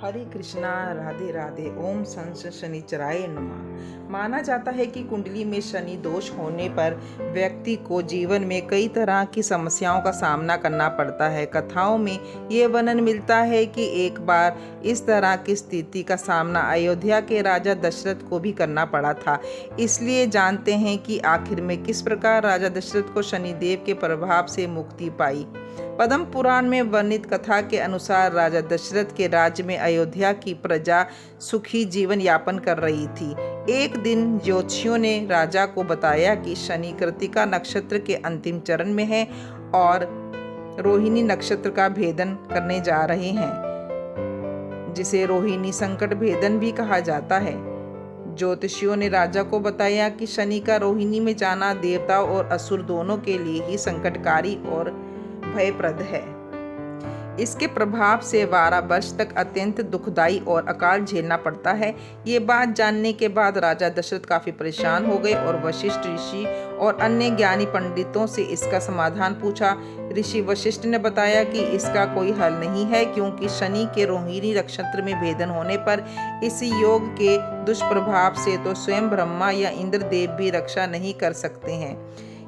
हरे कृष्णा, राधे राधे। ओम sons शनिचराय नमः। माना जाता है कि कुंडली में शनि दोष होने पर व्यक्ति को जीवन में कई तरह की समस्याओं का सामना करना पड़ता है। कथाओं में ये वर्णन मिलता है कि एक बार इस तरह की स्थिति का सामना अयोध्या के राजा दशरथ को भी करना पड़ा था। इसलिए जानते हैं कि आखिर में किस प्रकार राजा दशरथ को शनिदेव के प्रभाव से मुक्ति पाई। पद्म पुराण में वर्णित कथा के अनुसार राजा दशरथ के राज्य में अयोध्या की प्रजा सुखी जीवन यापन कर रही थी। एक दिन ज्योतिषियों ने राजा को बताया कि शनि कृत्तिका नक्षत्र के अंतिम चरण में है और रोहिणी नक्षत्र का भेदन करने जा रहे हैं, जिसे रोहिणी संकट भेदन भी कहा जाता है। ज्योतिषियों ने राजा को बताया कि शनि का रोहिणी में जाना देवताओं और असुर दोनों के लिए ही संकटकारी और भयप्रद है। इसके प्रभाव से 12 वर्ष तक अत्यंत दुखदाई और अकाल झेलना पड़ता है। ये बात जानने के बाद राजा दशरथ काफी परेशान हो गए और वशिष्ठ ऋषि और अन्य ज्ञानी पंडितों से इसका समाधान पूछा। ऋषि वशिष्ठ ने बताया कि इसका कोई हल नहीं है, क्योंकि शनि के रोहिणी नक्षत्र में भेदन होने पर इस योग के दुष्प्रभाव से तो स्वयं ब्रह्मा या इंद्रदेव भी रक्षा नहीं कर सकते हैं।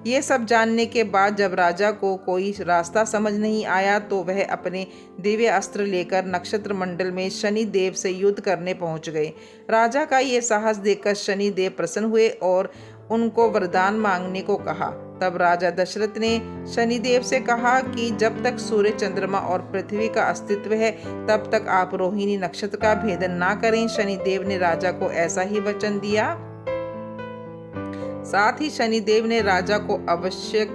ये सब जानने के बाद जब राजा को कोई रास्ता समझ नहीं आया तो वह अपने दिव्य अस्त्र लेकर नक्षत्र मंडल में शनि देव से युद्ध करने पहुंच गए। राजा का ये साहस देखकर शनि देव प्रसन्न हुए और उनको वरदान मांगने को कहा। तब राजा दशरथ ने शनिदेव से कहा कि जब तक सूर्य, चंद्रमा और पृथ्वी का अस्तित्व है तब तक आप रोहिणी नक्षत्र का भेदन ना करें। शनिदेव ने राजा को ऐसा ही वचन दिया। साथ ही शनिदेव ने राजा को आवश्यक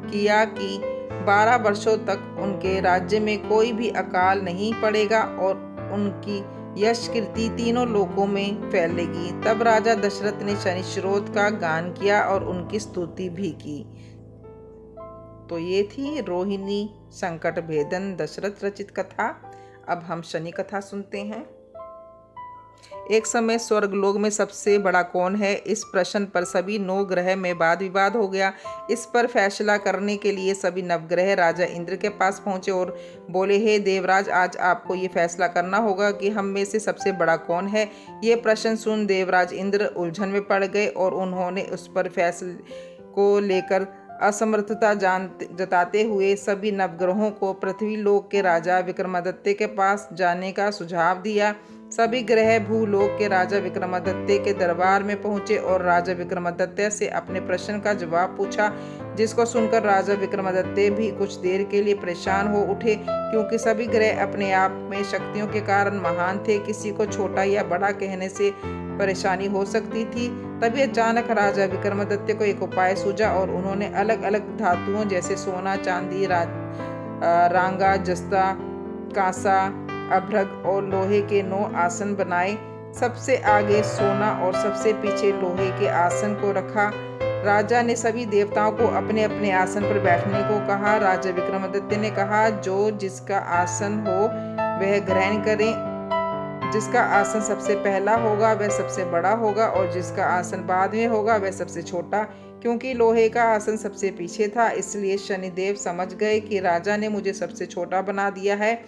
किया कि 12 वर्षों तक उनके राज्य में कोई भी अकाल नहीं पड़ेगा और उनकी यश कीर्ति तीनों लोकों में फैलेगी। तब राजा दशरथ ने शनि स्रोत का गान किया और उनकी स्तुति भी की। तो ये थी रोहिणी संकट भेदन दशरथ रचित कथा। अब हम शनि कथा सुनते हैं। एक समय स्वर्गलोक में सबसे बड़ा कौन है, इस प्रश्न पर सभी 9 ग्रह में वाद विवाद हो गया। इस पर फैसला करने के लिए सभी नवग्रह राजा इंद्र के पास पहुंचे और बोले, हे देवराज, आज आपको ये फैसला करना होगा कि हम में से सबसे बड़ा कौन है। ये प्रश्न सुन देवराज इंद्र उलझन में पड़ गए और उन्होंने उस पर फैसले को लेकर असमर्थता जताते हुए सभी नवग्रहों को पृथ्वी लोक के राजा विक्रमादित्य के पास जाने का सुझाव दिया। सभी ग्रह भूलोक के राजा विक्रमादित्य के दरबार में पहुंचे और राजा विक्रमादित्य से अपने प्रश्न का जवाब पूछा, जिसको सुनकर राजा विक्रमादित्य भी कुछ देर के लिए परेशान हो उठे, क्योंकि सभी ग्रह अपने आप में शक्तियों के कारण महान थे। किसी को छोटा या बड़ा कहने से परेशानी हो सकती थी। तभी अचानक राजा विक्रमादित्य को एक उपाय सूझा और उन्होंने अलग अलग धातुओं जैसे सोना, चांदी, रांगा, जस्ता, कांसा, अभ्रक और लोहे के 9 आसन बनाए। सबसे आगे सोना और सबसे पीछे लोहे के आसन को रखा। राजा ने सभी देवताओं को अपने अपने आसन पर बैठने को कहा। राजा विक्रमादित्य ने कहा, जो जिसका आसन हो वह ग्रहण करें। जिसका आसन सबसे पहला होगा वह सबसे बड़ा होगा और जिसका आसन बाद में होगा वह सबसे छोटा। क्योंकि लोहे का आसन सबसे पीछे था, इसलिए शनिदेव समझ गए कि राजा ने मुझे सबसे छोटा बना दिया है।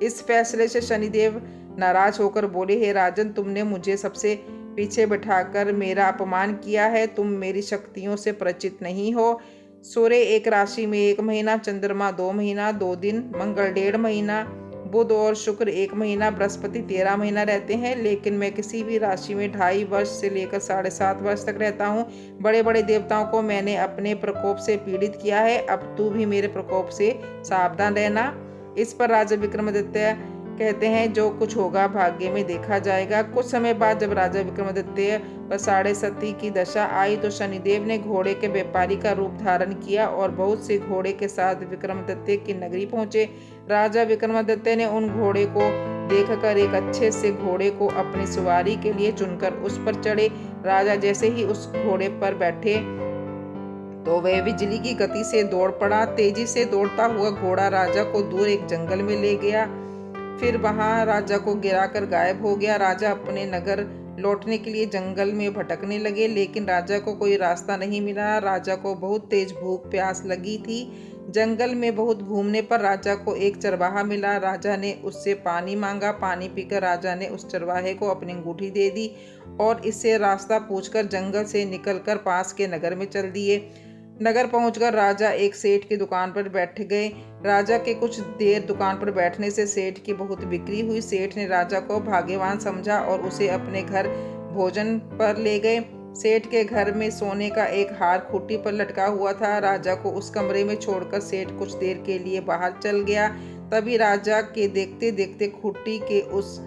इस फैसले से शनिदेव नाराज होकर बोले, हे राजन, तुमने मुझे सबसे पीछे बिठाकर मेरा अपमान किया है। तुम मेरी शक्तियों से परिचित नहीं हो। सूर्य एक राशि में 1 महीना, चंद्रमा 2 महीना 2 दिन, मंगल 1.5 महीना, बुध और शुक्र 1 महीना, बृहस्पति 13 महीना रहते हैं। लेकिन मैं किसी भी राशि में 2.5 वर्ष से लेकर 7.5 वर्ष तक रहता हूँ। बड़े बड़े देवताओं को मैंने अपने प्रकोप से पीड़ित किया है। अब तू भी मेरे प्रकोप से सावधान रहना। इस पर राजा विक्रमादित्य कहते हैं, जो कुछ होगा भाग्य में देखा जाएगा। कुछ समय बाद जब राजा विक्रमादित्य पर 7.5 की दशा आई तो शनिदेव ने घोड़े के व्यापारी का रूप धारण किया और बहुत से घोड़े के साथ विक्रमादित्य की नगरी पहुंचे। राजा विक्रमादित्य ने उन घोड़े को देखकर एक अच्छे से घोड़े को अपनी सवारी के लिए चुनकर उस पर चढ़े। राजा जैसे ही उस घोड़े पर बैठे तो वह बिजली की गति से दौड़ पड़ा। तेजी से दौड़ता हुआ घोड़ा राजा को दूर एक जंगल में ले गया, फिर वहां राजा को गिराकर गायब हो गया। राजा अपने नगर लौटने के लिए जंगल में भटकने लगे, लेकिन राजा को कोई रास्ता नहीं मिला। राजा को बहुत तेज भूख प्यास लगी थी। जंगल में बहुत घूमने पर राजा को एक चरवाहा मिला। राजा ने उससे पानी मांगा। पानी पीकर राजा ने उस चरवाहे को अपनी अंगूठी दे दी और इससे रास्ता पूछकर जंगल से निकलकर पास के नगर में चल दिए। नगर पहुंचकर राजा एक सेठ की दुकान पर बैठ गए। राजा के कुछ देर दुकान पर बैठने से सेठ की बहुत बिक्री हुई। सेठ ने राजा को भाग्यवान समझा और उसे अपने घर भोजन पर ले गए। सेठ के घर में सोने का एक हार खूंटी पर लटका हुआ था। राजा को उस कमरे में छोड़कर सेठ कुछ देर के लिए बाहर चल गया। तभी राजा के देखते देखते खूंटी के उस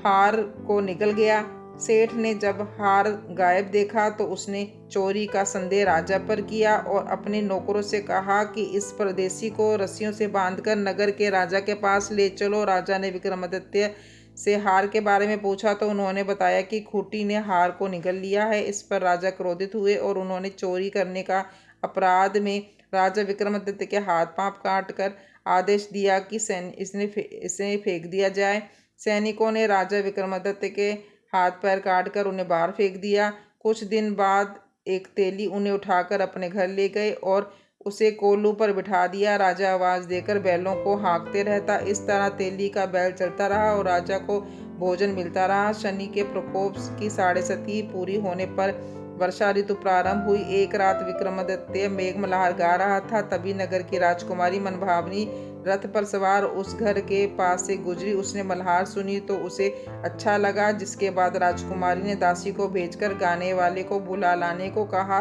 हार को निकल गया। सेठ ने जब हार गायब देखा तो उसने चोरी का संदेह राजा पर किया और अपने नौकरों से कहा कि इस परदेसी को रस्सियों से बांधकर नगर के राजा के पास ले चलो। राजा ने विक्रमादित्य से हार के बारे में पूछा तो उन्होंने बताया कि खूंटी ने हार को निगल लिया है। इस पर राजा क्रोधित हुए और उन्होंने चोरी करने का अपराध में राजा विक्रमादित्य के हाथ पांव काट कर आदेश दिया कि इसे फेंक दिया जाए। सैनिकों ने राजा विक्रमादित्य के हाथ पैर काटकर उन्हें बाहर फेंक दिया। कुछ दिन बाद एक तेली उन्हें उठाकर अपने घर ले गए और उसे कोल्लू पर बिठा दिया। राजा आवाज देकर बैलों को हाँकते रहता। इस तरह तेली का बैल चलता रहा और राजा को भोजन मिलता रहा। शनि के प्रकोप की 7.5 पूरी होने पर वर्षा ऋतु प्रारंभ हुई। एक रात विक्रमादित्य मेघमल्हार गा रहा था। तभी नगर की राजकुमारी मनभावनी रथ पर सवार उस घर के पास से गुजरी। उसने मल्हार सुनी तो उसे अच्छा लगा, जिसके बाद राजकुमारी ने दासी को भेजकर गाने वाले को बुला लाने को कहा।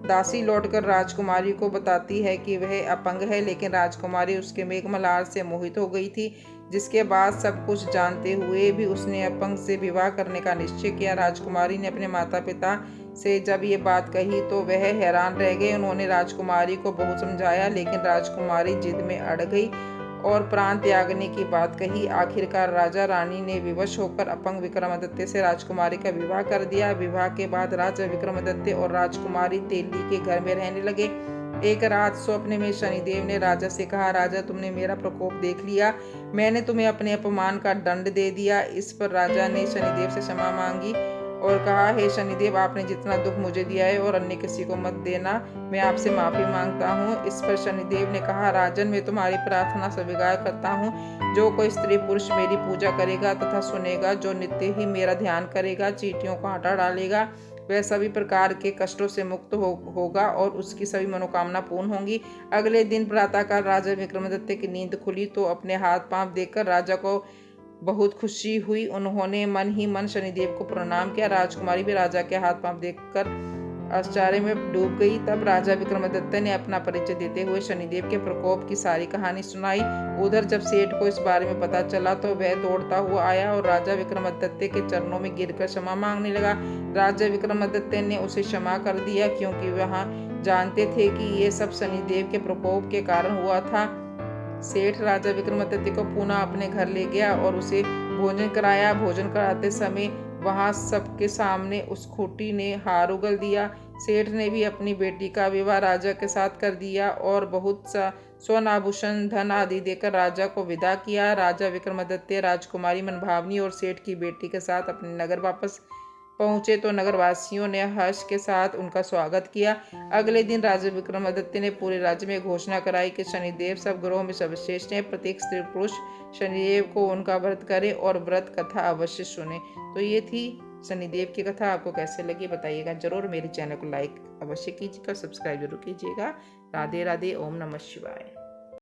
दासी लौटकर राजकुमारी को बताती है कि वह अपंग है, लेकिन राजकुमारी उसके मेघमल्हार से मोहित हो गई थी। जिसके बाद सब कुछ जानते हुए भी उसने अपंग से विवाह करने का निश्चय किया। राजकुमारी ने अपने माता पिता से जब ये बात कही तो वह हैरान रह गए। उन्होंने राजकुमारी को बहुत समझाया, लेकिन राजकुमारी जिद में अड़ गई और प्राण त्यागने की बात कही। आखिरकार राजा रानी ने विवश होकर अपंग विक्रमादित्य से राजकुमारी का विवाह कर दिया। विवाह के बाद राजा विक्रमादित्य और राजकुमारी तेली के घर में रहने लगे। एक रात स्वप्न में शनिदेव ने राजा से कहा, राजा तुमने मेरा प्रकोप देख लिया, मैंने तुम्हें अपने अपमान का दंड दे दिया। इस पर राजा ने शनिदेव से क्षमा मांगी और कहा, हे शनिदेव, आपने जितना दुख मुझे दिया है और अन्य किसी को मत देना, मैं आपसे माफी मांगता हूँ। इस पर शनिदेव ने कहा, राजन, मैं तुम्हारी प्रार्थना स्वीकार करता हूँ। जो कोई स्त्री पुरुष मेरी पूजा करेगा तथा सुनेगा, जो नित्य ही मेरा ध्यान करेगा, चींटियों को हटा डालेगा, वह सभी प्रकार के कष्टों से मुक्त होगा और उसकी सभी मनोकामना पूर्ण होंगी। अगले दिन प्रातःकाल राजा विक्रमादित्य की नींद खुली तो अपने हाथ पांव देखकर राजा को बहुत खुशी हुई। उन्होंने मन ही मन शनिदेव को प्रणाम किया। राजकुमारी भी राजा के हाथ पांव देखकर आश्चर्य में डूब गई। तब राजा विक्रमादित्य ने अपना परिचय देते हुए शनिदेव के प्रकोप की सारी कहानी सुनाई। उधर जब सेठ को इस बारे में पता चला तो वह दौड़ता हुआ आया और राजा विक्रमादित्य के चरणों में गिरकर क्षमा मांगने लगा। राजा विक्रमादित्य ने उसे क्षमा कर दिया, क्योंकि वह जानते थे कि ये सब शनिदेव के प्रकोप के कारण हुआ था। सेठ राजा विक्रमादित्य को पुनः अपने घर ले गया और उसे भोजन कराया। भोजन कराते समय वहां सबके सामने उस खूंटी ने हार उगल दिया। सेठ ने भी अपनी बेटी का विवाह राजा के साथ कर दिया और बहुत सा स्वर्ण आभूषण, धन आदि देकर राजा को विदा किया। राजा विक्रमादित्य राजकुमारी मनभावनी और सेठ की बेटी के साथ अपने नगर वापस पहुंचे तो नगरवासियों ने हर्ष के साथ उनका स्वागत किया। अगले दिन राजा विक्रमादित्य ने पूरे राज्य में घोषणा कराई कि शनिदेव सब ग्रहों में सर्वश्रेष्ठ हैं। प्रत्येक स्त्री पुरुष शनिदेव को उनका व्रत करे और व्रत कथा अवश्य सुने। तो ये थी शनिदेव की कथा। आपको कैसे लगी बताइएगा जरूर। मेरे चैनल को लाइक अवश्य कीजिएगा, सब्सक्राइब जरूर कीजिएगा। राधे राधे, ओम नमः शिवाय।